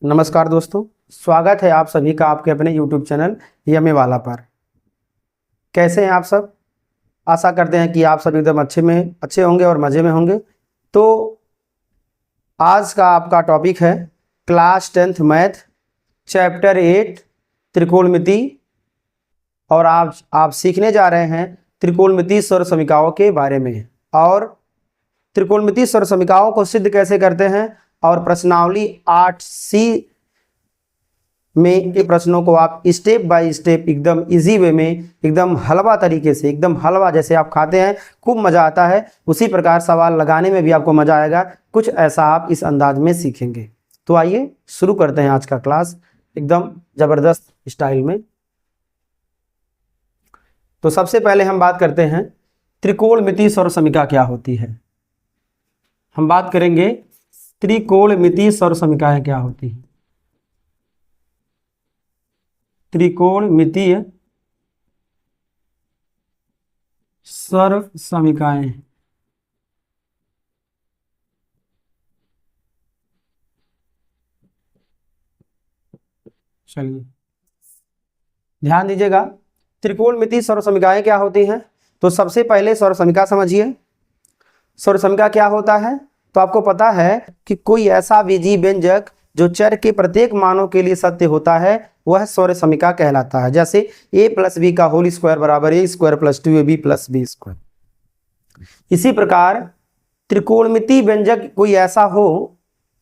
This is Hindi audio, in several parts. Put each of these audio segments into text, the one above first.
नमस्कार दोस्तों, स्वागत है आप सभी का आपके अपने YouTube चैनल यमे वाला पर। कैसे हैं आप सब? आशा करते हैं कि आप सब एकदम अच्छे होंगे और मज़े में होंगे। तो आज का आपका टॉपिक है क्लास 10th मैथ चैप्टर 8 त्रिकोणमिति, और आप सीखने जा रहे हैं त्रिकोणमिति सर्वसमीकाओं के बारे में। और त्रिकोणमिति सर्वसमीकाओं को सिद्ध कैसे करते हैं और प्रश्नावली 8C में के प्रश्नों को आप स्टेप बाय स्टेप एकदम इजी वे में, एकदम हलवा तरीके से, एकदम हलवा जैसे आप खाते हैं खूब मज़ा आता है, उसी प्रकार सवाल लगाने में भी आपको मज़ा आएगा। कुछ ऐसा आप इस अंदाज में सीखेंगे। तो आइए शुरू करते हैं आज का क्लास एकदम ज़बरदस्त स्टाइल में। तो सबसे पहले हम बात करते हैं त्रिकोणमिति सर्वसमीका क्या होती है। हम बात करेंगे त्रिकोणमिति सर्वसमीकाएं क्या होती हैं। त्रिकोणमितीय सर्वसमीकाएं चलिए ध्यान दीजिएगा, त्रिकोणमिति सर्वसमीकाएं क्या होती हैं। तो सबसे पहले सर्वसमीका समझिए। सर्वसमीका क्या होता है? तो आपको पता है कि कोई ऐसा बीजीय व्यंजक जो चर के प्रत्येक मानों के लिए सत्य होता है वह सर्वसमीका कहलाता है। जैसे a + b का होल स्क्वायर बराबर a² + 2ab + b²। इसी प्रकार त्रिकोणमिति व्यंजक कोई ऐसा हो,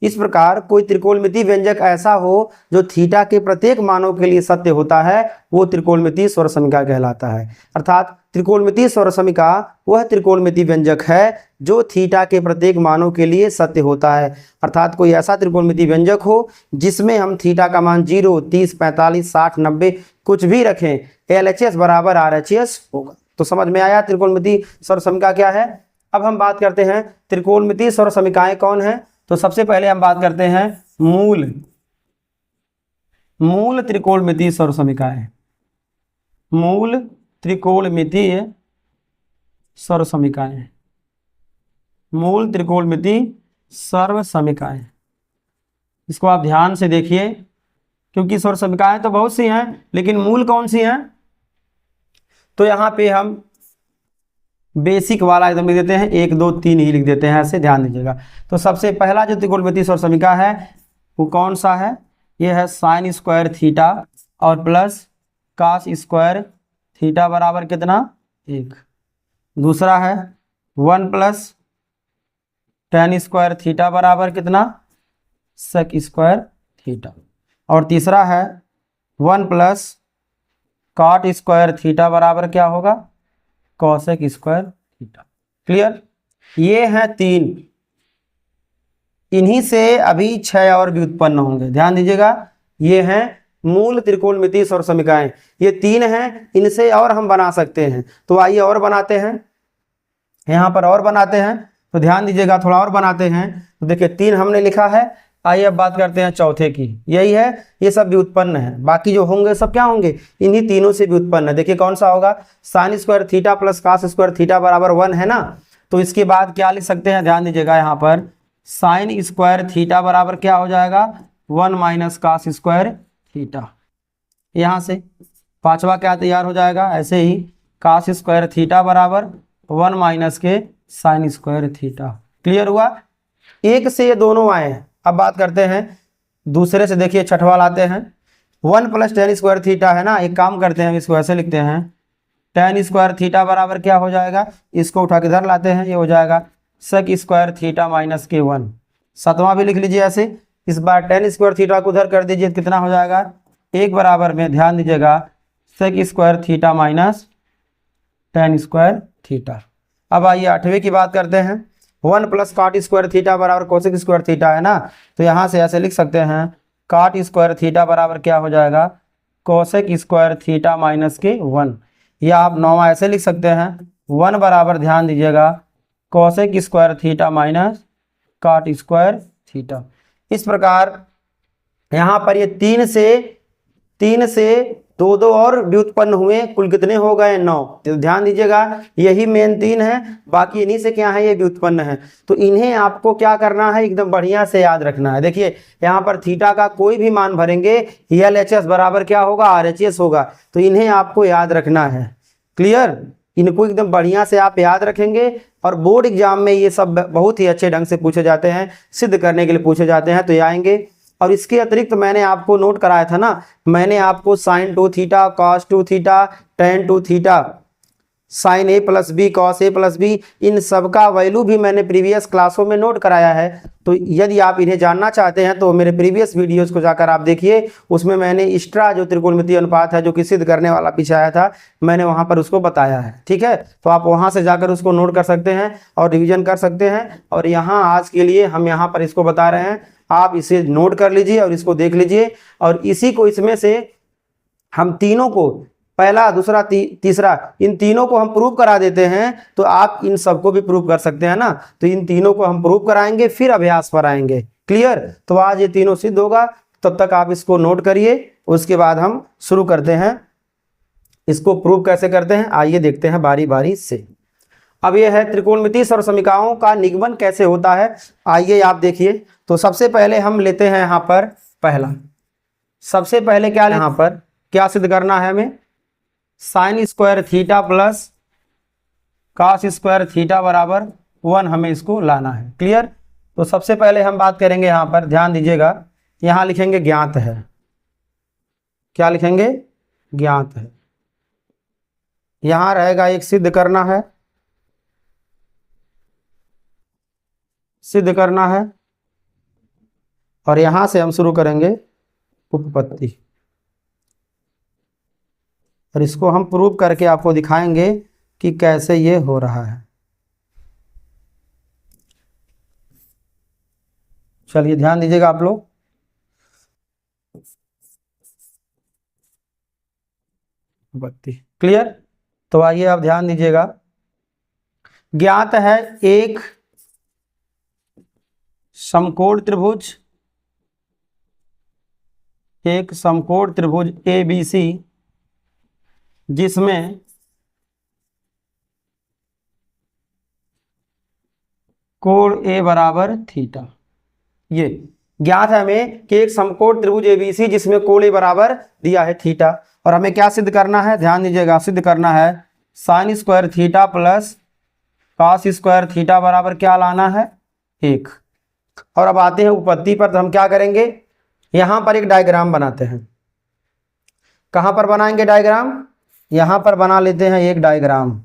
इस प्रकार कोई त्रिकोणमिति व्यंजक ऐसा हो जो थीटा के प्रत्येक मानों के लिए सत्य होता है, वो त्रिकोणमिति सर्वसमीका कहलाता है। अर्थात त्रिकोणमिति सर्वसमीका वह त्रिकोणमिति व्यंजक है जो थीटा के प्रत्येक मानों के लिए सत्य होता है। अर्थात कोई ऐसा त्रिकोणमिति व्यंजक हो जिसमें हम थीटा का मान 0, 30, 45, 60, 90 कुछ भी रखें, LHS बराबर RHS होगा। तो समझ में आया त्रिकोणमिति सर्वसमीका क्या है। अब हम बात करते हैं त्रिकोणमिति सर्वसमीकाएं कौन है। तो सबसे पहले हम बात करते हैं मूल त्रिकोणमिति सर्वसमीकाएं। मूल त्रिकोणमितीय सर्वसमीकाएं, मूल त्रिकोणमिति सर्वसमीकाएं। इसको आप ध्यान से देखिए, क्योंकि सर्वसमीकाएं तो बहुत सी हैं, लेकिन मूल कौन सी हैं। तो यहाँ पे हम बेसिक वाला एकदम लिख देते हैं, 1, 2, 3 ही लिख देते हैं, ऐसे ध्यान दीजिएगा। तो सबसे पहला जो त्रिकोणमिति सर्वसमीका है वो कौन सा है? ये है sin² थीटा और प्लस cos² थीटा बराबर कितना? 1। दूसरा है 1 + tan² थीटा बराबर कितना? sec² theta. और तीसरा है 1 + cot² थीटा बराबर क्या होगा? cosec² theta. क्लियर? ये हैं 3। इन्हीं से अभी 6 और भी उत्पन्न होंगे। ध्यान दीजिएगा, ये हैं मूल त्रिकोणमिति सर्वसमीकाएं। ये 3 हैं, इनसे और हम बना सकते हैं। तो आइए और बनाते हैं, यहाँ पर और बनाते हैं। तो ध्यान दीजिएगा, थोड़ा और बनाते हैं। तो देखिए 3 हमने लिखा है। आइए अब बात करते हैं चौथे की। यही है, ये सब भी उत्पन्न है। बाकी जो होंगे सब क्या होंगे? इन्हीं तीनों से भी उत्पन्न है। देखिए कौन सा होगा? sin² theta plus cos² theta बराबर 1 है ना। तो इसके बाद क्या लिख सकते हैं? ध्यान दीजिएगा, यहाँ पर sin² थीटा बराबर क्या हो जाएगा? 1 - cos² थीटा। यहाँ से पांचवा क्या तैयार हो जाएगा? ऐसे ही cos² थीटा बराबर 1 - के sin² थीटा। क्लियर हुआ? एक से ये दोनों आए हैं। अब बात करते हैं दूसरे से। देखिए छठवा लाते हैं, 1 + tan² थीटा है ना। एक काम करते हैं, इसको ऐसे लिखते हैं, tan² थीटा बराबर क्या हो जाएगा? इसको उठा के इधर लाते हैं, ये हो जाएगा sec² थीटा - के 1। सातवां भी लिख लीजिए ऐसे। इस बार tan² थीटा को उधर कर दीजिए, कितना हो जाएगा? 1 बराबर में, ध्यान दीजिएगा, sec² थीटा - tan² थीटा। अब आइए 8वें की बात करते हैं। 1 + cot² थीटा बराबर cosec² थीटा है ना। तो यहाँ से ऐसे लिख सकते हैं, cot² थीटा बराबर क्या हो जाएगा? cosec² थीटा - के 1। या आप 9वां ऐसे लिख सकते हैं, 1 बराबर, ध्यान दीजिएगा, cosec² थीटा - cot² थीटा। इस प्रकार यहाँ पर ये 3 से दो दो और व्युत्पन्न हुए, कुल कितने हो गए 9। तो ध्यान दीजिएगा यही मेन 3 है, बाकी इन्हीं से क्या है ये व्युत्पन्न है। तो इन्हें आपको क्या करना है, एकदम बढ़िया से याद रखना है। देखिए यहाँ पर थीटा का कोई भी मान भरेंगे LHS बराबर क्या होगा, RHS होगा। तो इन्हें आपको याद रखना है। क्लियर, इनको एकदम बढ़िया से आप याद रखेंगे और बोर्ड एग्जाम में ये सब बहुत ही अच्छे ढंग से पूछे जाते हैं, सिद्ध करने के लिए पूछे जाते हैं, तो ये आएंगे। और इसके अतिरिक्त मैंने आपको नोट कराया था ना, मैंने आपको sin 2 theta, cos 2 theta, tan 2 theta, sin A plus B, cos A plus B, इन सब का वैल्यू भी मैंने प्रीवियस क्लासों में नोट कराया है। तो यदि आप इन्हें जानना चाहते हैं तो मेरे प्रीवियस वीडियोस को जाकर आप देखिए, उसमें मैंने एक्स्ट्रा जो त्रिकोणमितीय अनुपात है जो कि सिद्ध करने वाला पीछे आया था, मैंने वहां पर उसको बताया है। ठीक है, तो आप वहां से जाकर उसको नोट कर सकते हैं और रिविजन कर सकते हैं। और यहाँ आज के लिए हम यहाँ पर इसको बता रहे हैं, आप इसे नोट कर लीजिए और इसको देख लीजिए। और इसी को इसमें से हम तीनों को, पहला दूसरा तीसरा, इन तीनों को हम प्रूव करा देते हैं, तो आप इन सबको भी प्रूव कर सकते हैं ना। तो इन तीनों को हम प्रूव कराएंगे, फिर अभ्यास पर आएंगे। क्लियर, तो आज ये तीनों सिद्ध होगा, तब तक आप इसको नोट करिए, उसके बाद हम शुरू करते हैं। इसको प्रूव कैसे करते हैं आइए देखते हैं बारी बारी से। अब यह है त्रिकोणमितीय सर्वसमीकरणों का निगमन कैसे होता है, आइए आप देखिए। तो सबसे पहले हम लेते हैं यहाँ पर पहला, सबसे पहले क्या यहाँ पर क्या सिद्ध करना है हमें, sign square theta plus cos square theta बराबर 1 हमें इसको लाना है। क्लियर, तो सबसे पहले हम बात करेंगे यहाँ पर, ध्यान दीजिएगा यहाँ लिखेंगे ज्ञात है। क्या लिखेंगे, ज्ञात है। यहाँ रहेगा एक सिद्ध करना है, सिद्ध करना है, और यहां से हम शुरू करेंगे उपपत्ति, और इसको हम प्रूव करके आपको दिखाएंगे कि कैसे ये हो रहा है। चलिए ध्यान दीजिएगा आप लोग, उपपत्ति। क्लियर, तो आइए आप ध्यान दीजिएगा, ज्ञात है एक समकोण त्रिभुज, एक समकोण त्रिभुज ABC जिसमें कोण A बराबर थीटा। ये ज्ञात है हमें कि एक समकोण त्रिभुज ABC जिसमें कोण A बराबर दिया है थीटा। और हमें क्या सिद्ध करना है, ध्यान दीजिएगा, सिद्ध करना है sine square theta plus cos square theta बराबर क्या लाना है 1। और अब आते हैं उपपत्ति पर, तो हम क्या करेंगे, यहां पर एक डायग्राम बनाते हैं। कहां पर बनाएंगे डायग्राम, यहां पर बना लेते हैं एक डायग्राम।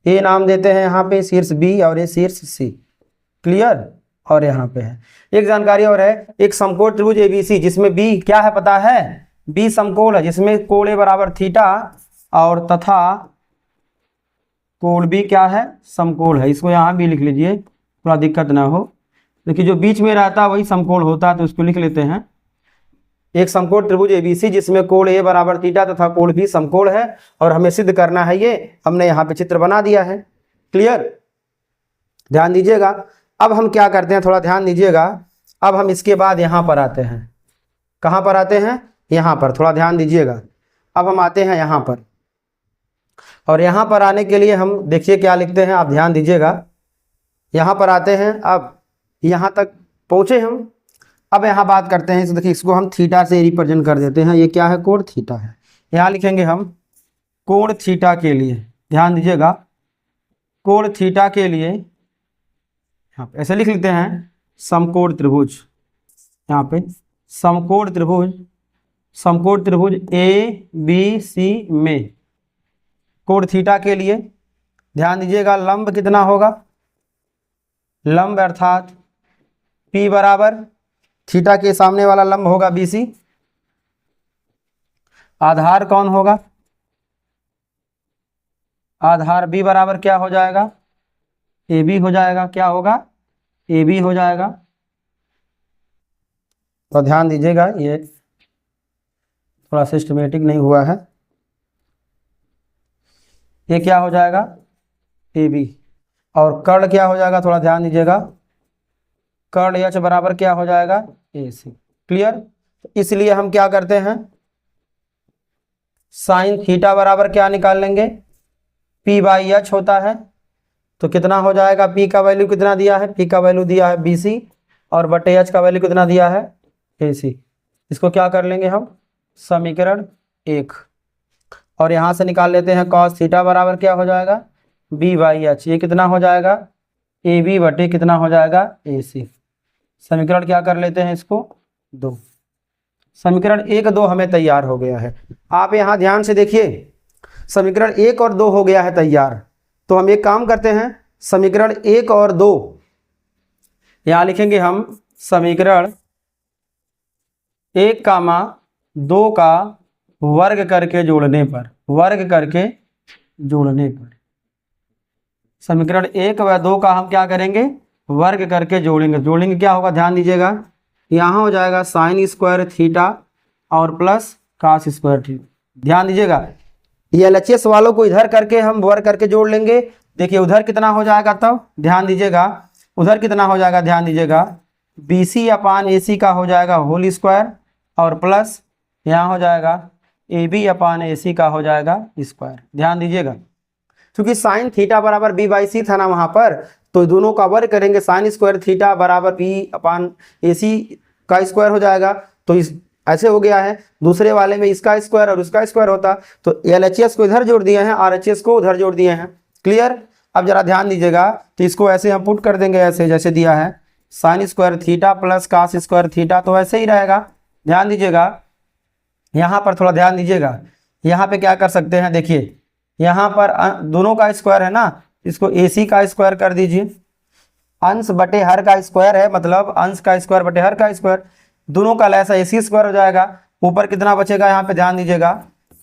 ए नाम देते हैं यहाँ पे शीर्ष B और ये शीर्ष C। क्लियर, और यहाँ पे है एक जानकारी और है, एक समकोण त्रिभुज ABC जिसमें B क्या है पता है, B समकोण है जिसमें कोण A बराबर थीटा और तथा कोण B क्या है, समकोण है। इसको यहाँ भी लिख लीजिए, थोड़ा दिक्कत ना हो। देखिए जो बीच में रहता है वही समकोण होता है, तो इसको लिख लेते हैं। एक समकोण त्रिभुज ABC जिसमें कोण A बराबर थीटा तथा कोण B समकोण है, और हमें सिद्ध करना है ये, हमने यहाँ पे चित्र बना दिया है। क्लियर, ध्यान दीजिएगा। अब हम क्या करते हैं, थोड़ा ध्यान दीजिएगा। अब हम इसके बाद यहाँ पर आते हैं, कहाँ पर आते हैं, यहाँ पर, थोड़ा ध्यान दीजिएगा। अब हम आते हैं यहाँ पर, और यहाँ पर आने के लिए हम देखिए क्या लिखते हैं, आप ध्यान दीजिएगा। यहाँ पर आते हैं, अब यहाँ तक पहुँचे हम। अब यहाँ बात करते हैं, देखिए इसको हम थीटा से रिप्रेजेंट कर देते हैं। ये क्या है, कोण थीटा है। यहाँ लिखेंगे हम कोण थीटा के लिए, ध्यान दीजिएगा, कोण थीटा के लिए यहाँ पे ऐसे लिख लेते हैं समकोण त्रिभुज। यहाँ पे समकोण त्रिभुज, समकोण त्रिभुज ABC में कोण थीटा के लिए ध्यान दीजिएगा, लंब कितना होगा, लंब अर्थात P बराबर थीटा के सामने वाला लंब होगा BC। आधार कौन होगा, आधार B बराबर क्या हो जाएगा, AB हो जाएगा। क्या होगा, AB हो जाएगा। तो ध्यान दीजिएगा, ये थोड़ा सिस्टमेटिक नहीं हुआ है। ये क्या हो जाएगा, AB, और कर्ण क्या हो जाएगा, थोड़ा ध्यान दीजिएगा, कर्ण H बराबर क्या हो जाएगा, AC। क्लियर, इसलिए हम क्या करते हैं, साइन थीटा बराबर क्या निकाल लेंगे, पी बाई एच होता है। तो कितना हो जाएगा, पी का वैल्यू कितना दिया है, पी का वैल्यू दिया है बी सी, और बटे एच का वैल्यू कितना दिया है, ए सी। इसको क्या कर लेंगे हम, समीकरण 1। और यहाँ से निकाल लेते हैं कॉस थीटा बराबर क्या हो जाएगा, बी बाई एच। ये कितना हो जाएगा, ए बी बटे कितना हो जाएगा, ए सी। समीकरण क्या कर लेते हैं इसको, 2। समीकरण 1 2 हमें तैयार हो गया है। आप यहाँ ध्यान से देखिए, समीकरण 1 और 2 हो गया है तैयार। तो हम एक काम करते हैं, समीकरण 1 और 2 यहाँ लिखेंगे हम, समीकरण 1 कामा 2 का वर्ग करके जोड़ने पर, वर्ग करके जोड़ने पर, समीकरण 1 व 2 का हम क्या करेंगे, वर्ग करके जोड़ेंगे। जोड़ेंगे क्या होगा, ध्यान दीजिएगा, यहाँ हो जाएगा साइन स्क्वायर थीटा और प्लस कास स्क्वायर थीटा। ध्यान दीजिएगा, ये एलएचएस वालों को इधर करके हम वर्ग करके जोड़ लेंगे। देखिए उधर कितना हो जाएगा, तब ध्यान दीजिएगा उधर कितना हो जाएगा, ध्यान दीजिएगा बी सी अपान ए सी का हो जाएगा होल स्क्वायर, और प्लस यहाँ हो जाएगा ए बी अपान ए सी का हो जाएगा स्क्वायर। ध्यान दीजिएगा, क्योंकि साइन थीटा बराबर बी बाई सी था ना वहाँ पर, तो दोनों का वर्ग करेंगे, साइन स्क्वायर थीटा बराबर बी अपान ए सी का स्क्वायर हो जाएगा। तो इस ऐसे हो गया है, दूसरे वाले में इसका स्क्वायर और उसका स्क्वायर होता, तो एलएचएस को इधर जोड़ दिए हैं, आरएचएस को उधर जोड़ दिए हैं। क्लियर। अब जरा ध्यान दीजिएगा, तो इसको ऐसे हम पुट कर देंगे, ऐसे जैसे दिया है sine square theta plus cos square theta, तो ऐसे ही रहेगा। ध्यान दीजिएगा, यहाँ पर थोड़ा ध्यान दीजिएगा, यहाँ पे क्या कर सकते हैं, देखिए यहाँ पर दोनों का स्क्वायर है ना, इसको ए सी का स्क्वायर कर दीजिए। अंश बटे हर का स्क्वायर है, मतलब अंश का स्क्वायर बटे हर का स्क्वायर, दोनों का लैसा ए सी स्क्वायर हो जाएगा। ऊपर कितना बचेगा, यहाँ पे ध्यान दीजिएगा,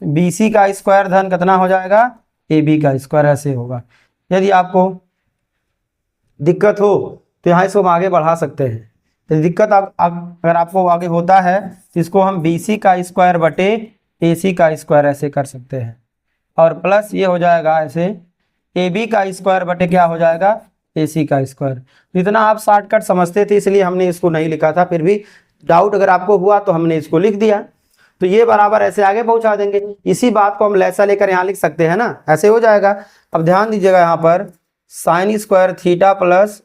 बी सी का स्क्वायर धन कितना हो जाएगा, ए बी का स्क्वायर, ऐसे होगा। यदि आपको दिक्कत हो तो यहाँ इसको हम आगे बढ़ा सकते हैं। तो दिक्कत अगर आपको आगे होता है तो इसको हम बी सी का स्क्वायर बटे ए सी का स्क्वायर ऐसे कर सकते हैं, और प्लस ये हो जाएगा ऐसे ए बी का स्क्वायर बटे क्या हो जाएगा, ए सी का स्क्वायर। इतना आप शॉर्टकट समझते थे इसलिए हमने इसको नहीं लिखा था, फिर भी डाउट अगर आपको हुआ तो हमने इसको लिख दिया। तो ये बराबर ऐसे आगे पहुंचा देंगे। इसी बात को हम लैसा लेकर यहाँ लिख सकते हैं ना, ऐसे हो जाएगा। अब ध्यान दीजिएगा, यहाँ पर sine square theta plus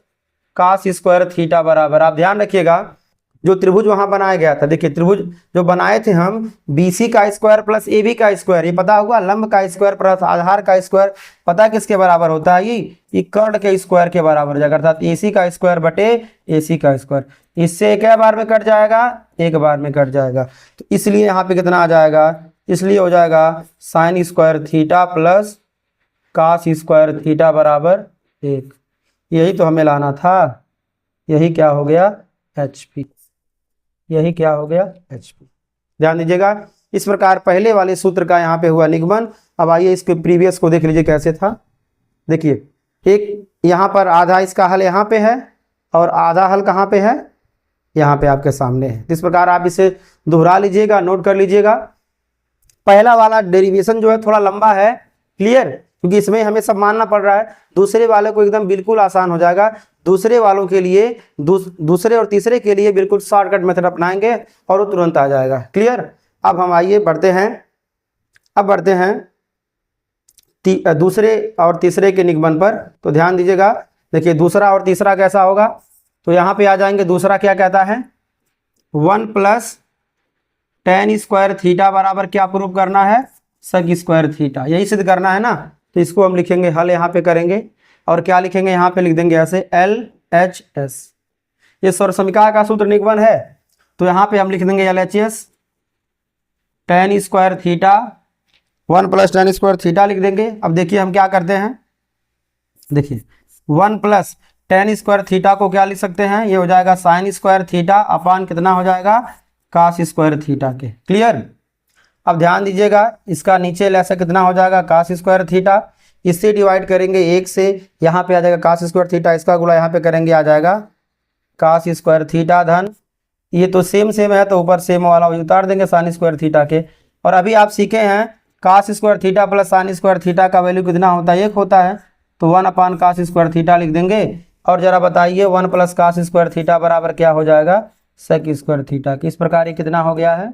cos square theta बराबर, आप ध्यान रखिएगा जो त्रिभुज वहां बनाया गया था, देखिए त्रिभुज जो बनाए थे हम, BC का स्क्वायर प्लस AB का स्क्वायर, ये पता होगा, लंब का स्क्वायर प्लस आधार का स्क्वायर पता किसके बराबर होता है, ये कर्ण के स्क्वायर के बराबर हो जाएगा, अर्थात AC का स्क्वायर बटे AC का स्क्वायर। इससे एक बार में कट जाएगा, एक बार में कट जाएगा, तो इसलिए यहाँ पे कितना आ जाएगा, इसलिए हो जाएगा sine square theta plus cos square theta बराबर 1। यही तो हमें लाना था, यही क्या हो गया, HP, यही क्या हो गया, HP। ध्यान दीजिएगा, इस प्रकार पहले वाले सूत्र का यहाँ पे हुआ निगमन। अब आइए इसके प्रीवियस को देख लीजिए कैसे था। देखिए एक यहाँ पर आधा इसका हल यहाँ पे है, और आधा हल कहाँ पे है, यहाँ पे आपके सामने है। इस प्रकार आप इसे दोहरा लीजिएगा, नोट कर लीजिएगा। पहला वाला डेरिवेशन जो है थोड़ा लंबा है, क्लियर, क्योंकि इसमें हमें सब मानना पड़ रहा है। दूसरे वाले को एकदम बिल्कुल आसान हो जाएगा। दूसरे वालों के लिए दूसरे और तीसरे के लिए बिल्कुल शॉर्टकट मेथड अपनाएंगे और वो तुरंत आ जाएगा। क्लियर। अब हम आइए बढ़ते हैं, अब बढ़ते हैं दूसरे और तीसरे के निगमन पर। तो ध्यान दीजिएगा, देखिए दूसरा और तीसरा कैसा होगा, तो यहाँ पे आ जाएंगे। दूसरा क्या कहता है, 1 प्लस tan स्क्वायर थीटा बराबर क्या प्रूव करना है, सेक स्क्वायर थीटा, यही सिद्ध करना है ना। तो इसको हम लिखेंगे, हल यहाँ पे करेंगे और क्या लिखेंगे, यहाँ पे लिख देंगे ऐसे LHS। ये सर्वसमीकरण का सूत्र निगमन है, तो यहाँ पे हम लिख देंगे LHS tan square theta 1 plus tan square theta लिख देंगे। अब देखिए हम क्या करते हैं, देखिए 1 प्लस tan स्क्वायर थीटा को क्या लिख सकते हैं, ये हो जाएगा साइन स्क्वायर थीटा अपान कितना हो जाएगा, कास स्क्वायर थीटा के। क्लियर। अब ध्यान दीजिएगा, इसका नीचे ऐसा कितना हो जाएगा, कास स्क्वायर थीटा, इससे डिवाइड करेंगे 1 से, यहाँ पे आ जाएगा कास स्क्वायर थीटा, इसका गुणा यहाँ पे करेंगे आ जाएगा कास स्क्वायर थीटा धन, ये तो सेम है तो ऊपर सेम वाला उतार देंगे साइन स्क्वायर थीटा के। और अभी आप सीखे हैं cos square theta plus sine square theta का वैल्यू कितना होता है, 1 होता है, तो 1 अपान कास स्क्वायर थीटा लिख देंगे। और जरा बताइए 1 प्लस कास स्क्वायर थीटा बराबर क्या हो जाएगा, सेक स्क्वायर थीटा। किस प्रकार ये कितना हो गया है,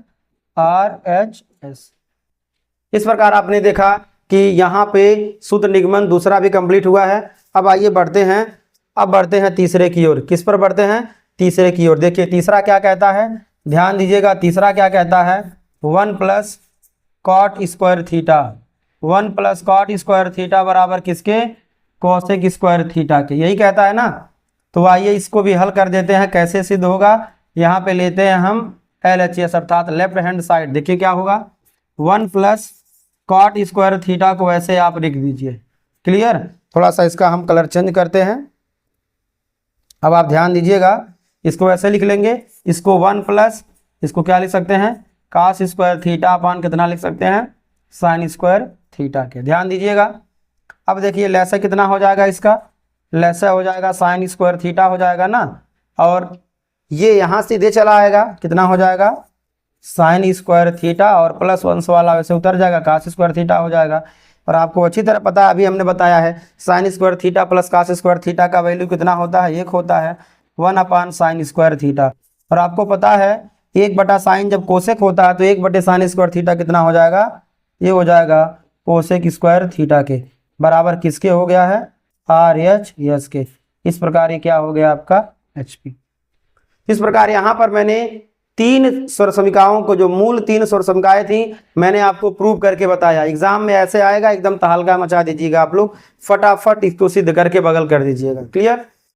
RHS। इस प्रकार आपने देखा कि यहाँ पे शुद्ध निगमन दूसरा भी कंप्लीट हुआ है। अब आइए बढ़ते हैं, अब बढ़ते हैं तीसरे की ओर। किस पर बढ़ते हैं? तीसरे की ओर। देखिए तीसरा क्या कहता है, ध्यान दीजिएगा, तीसरा क्या कहता है, 1 plus cot square theta, 1 plus cot square theta बराबर किसके, कोसेक स्क्वायर थीटा के, यही कहता है ना। तो आइए इसको भी हल कर देते हैं, कैसे सिद्ध होगा। यहाँ पे लेते हैं हम LHS अर्थात लेफ्ट हैंड साइड। देखिए क्या होगा, 1 प्लस कॉट स्क्वायर थीटा को ऐसे आप लिख दीजिए। क्लियर। थोड़ा सा इसका हम कलर चेंज करते हैं। अब आप ध्यान दीजिएगा, इसको ऐसे लिख लेंगे, इसको 1 प्लस, इसको क्या लिख सकते हैं, कास स्क्वायर थीटा अपान कितना लिख सकते हैं, साइन स्क्वायर थीटा के। ध्यान दीजिएगा। अब देखिए लैसा कितना हो जाएगा, इसका लैसा हो जाएगा साइन स्क्वायर थीटा हो जाएगा ना, और ये यहाँ सीधे चला आएगा, कितना हो जाएगा, साइन स्क्वायर थीटा, और प्लस 1 वाला वैसे उतर जाएगा, कास स्क्वायर थीटा हो जाएगा। और आपको अच्छी तरह पता है, अभी हमने बताया है, sine square theta plus cos square theta का वैल्यू कितना होता है, 1 होता है, 1 अपान साइन स्क्वायर थीटा। और आपको पता है 1 बटा साइन जब कोसेक होता है तो 1 बटे साइन स्क्वायर थीटा कितना हो जाएगा, ये हो जाएगा कोसेक स्क्वायर थीटा के बराबर किसके हो गया है, RHS के। इस प्रकार ये क्या हो गया आपका HP। इस प्रकार यहाँ पर मैंने 3 स्वर समीकाओं को, जो मूल 3 स्वर समीकाएं थी, मैंने आपको प्रूव करके बताया। एग्जाम में ऐसे आएगा, एकदम तहलका मचा दीजिएगा आप लोग, फटाफट इसको सिद्ध करके बगल कर दीजिएगा। क्लियर।